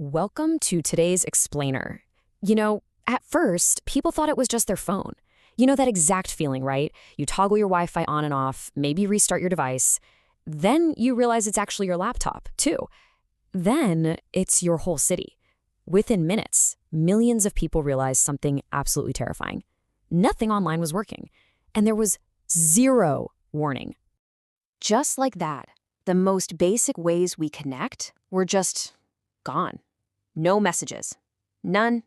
Welcome to today's explainer. At first, people thought it was just their phone. You know that exact feeling, right? You toggle your Wi-Fi on and off, maybe restart your device. Then you realize it's actually your laptop, too. Then it's your whole city. Within minutes, millions of people realized something absolutely terrifying. Nothing online was working, and there was zero warning. Just like that, the most basic ways we connect were just gone. No messages. None.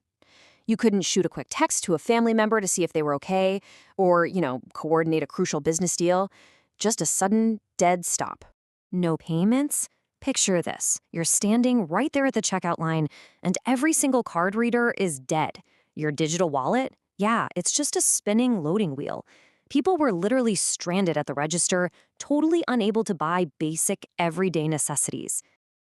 You couldn't shoot a quick text to a family member to see if they were okay, or, coordinate a crucial business deal. Just a sudden, dead stop. No payments? Picture this. You're standing right there at the checkout line, and every single card reader is dead. Your digital wallet? Yeah, it's just a spinning loading wheel. People were literally stranded at the register, totally unable to buy basic, everyday necessities.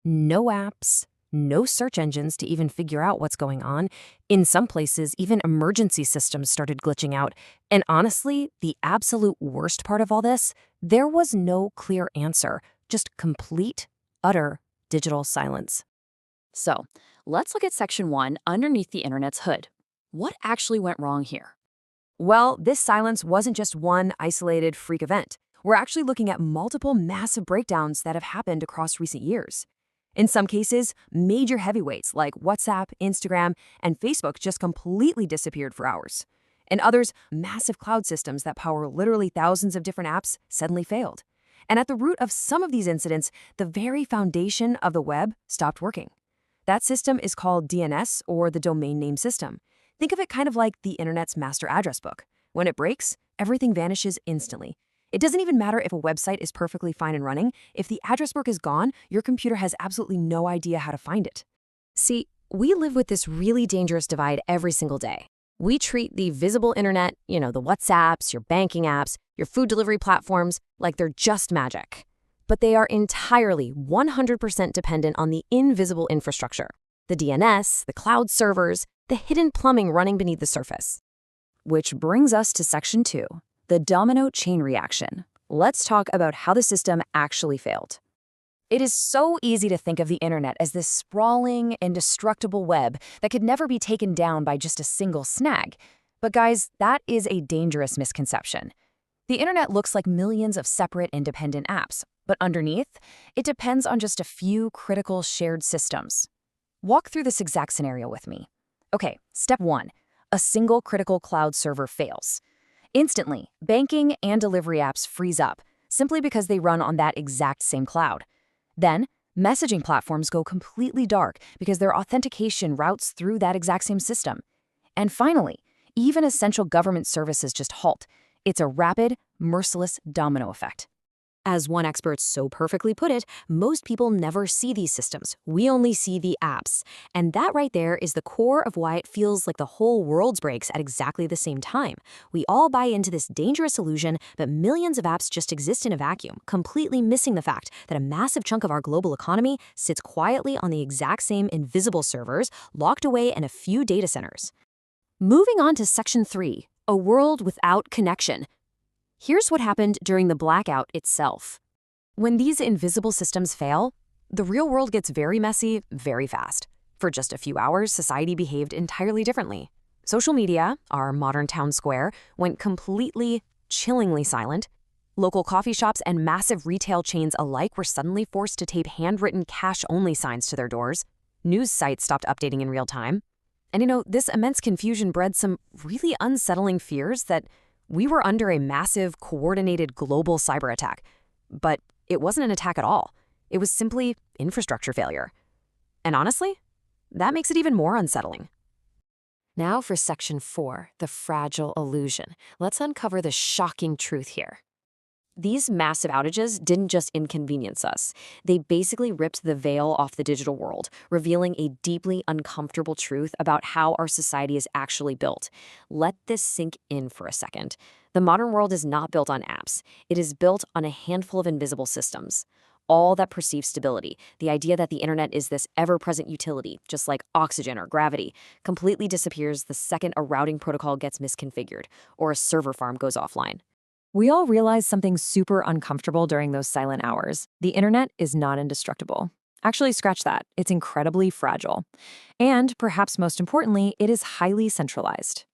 No apps, no search engines to even figure out what's going on. In some places, even emergency systems started glitching out. And honestly, the absolute worst part of all this, there was no clear answer, just complete, utter digital silence. So, let's look at Section 1 underneath the Internet's hood. What actually went wrong here? Well, this silence wasn't just one isolated freak event. We're actually looking at multiple massive breakdowns that have happened across recent years. In some cases, major heavyweights like WhatsApp, Instagram, and Facebook just completely disappeared for hours. In others, massive cloud systems that power literally thousands of different apps suddenly failed. And at the root of some of these incidents, the very foundation of the web stopped working. That system is called DNS, or the domain name system. Think of it kind of like the Internet's master address book. When it breaks, everything vanishes instantly. It doesn't even matter if a website is perfectly fine and running. If the address book is gone, your computer has absolutely no idea how to find it. See, we live with this really dangerous divide every single day. We treat the visible internet, the WhatsApps, your banking apps, your food delivery platforms, like they're just magic. But they are entirely 100% dependent on the invisible infrastructure, the DNS, the cloud servers, the hidden plumbing running beneath the surface. Which brings us to Section 2. The domino chain reaction. Let's talk about how the system actually failed. It is so easy to think of the internet as this sprawling, indestructible web that could never be taken down by just a single snag. But guys, that is a dangerous misconception. The internet looks like millions of separate independent apps, but underneath, it depends on just a few critical shared systems. Walk through this exact scenario with me. Okay, step 1. A single critical cloud server fails. Instantly, banking and delivery apps freeze up, simply because they run on that exact same cloud. Then, messaging platforms go completely dark because their authentication routes through that exact same system. And finally, even essential government services just halt. It's a rapid, merciless domino effect. As one expert so perfectly put it, most people never see these systems. We only see the apps. And that right there is the core of why it feels like the whole world breaks at exactly the same time. We all buy into this dangerous illusion that millions of apps just exist in a vacuum, completely missing the fact that a massive chunk of our global economy sits quietly on the exact same invisible servers, locked away in a few data centers. Moving on to Section 3, a world without connection. Here's what happened during the blackout itself. When these invisible systems fail, the real world gets very messy very fast. For just a few hours, society behaved entirely differently. Social media, our modern town square, went completely, chillingly silent. Local coffee shops and massive retail chains alike were suddenly forced to tape handwritten cash-only signs to their doors. News sites stopped updating in real time. And this immense confusion bred some really unsettling fears that we were under a massive, coordinated global cyber attack. But it wasn't an attack at all. It was simply infrastructure failure. And honestly, that makes it even more unsettling. Now for Section 4, the fragile illusion. Let's uncover the shocking truth here. These massive outages didn't just inconvenience us. They basically ripped the veil off the digital world, revealing a deeply uncomfortable truth about how our society is actually built. Let this sink in for a second. The modern world is not built on apps. It is built on a handful of invisible systems. All that perceive stability, the idea that the internet is this ever-present utility, just like oxygen or gravity, completely disappears the second a routing protocol gets misconfigured or a server farm goes offline. We all realized something super uncomfortable during those silent hours. The internet is not indestructible. Actually, scratch that. It's incredibly fragile. And perhaps most importantly, it is highly centralized.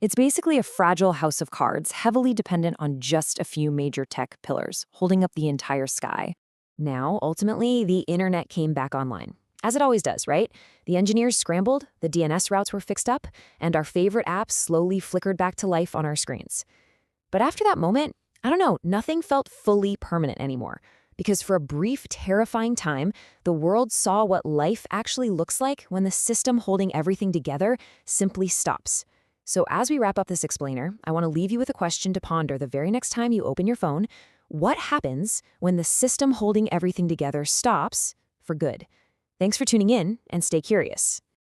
It's basically a fragile house of cards, heavily dependent on just a few major tech pillars, holding up the entire sky. Now, ultimately, the internet came back online. As it always does, right? The engineers scrambled, the DNS routes were fixed up, and our favorite apps slowly flickered back to life on our screens. But after that moment, I don't know, nothing felt fully permanent anymore. Because for a brief, terrifying time, the world saw what life actually looks like when the system holding everything together simply stops. So as we wrap up this explainer, I want to leave you with a question to ponder the very next time you open your phone. What happens when the system holding everything together stops for good? Thanks for tuning in, and stay curious.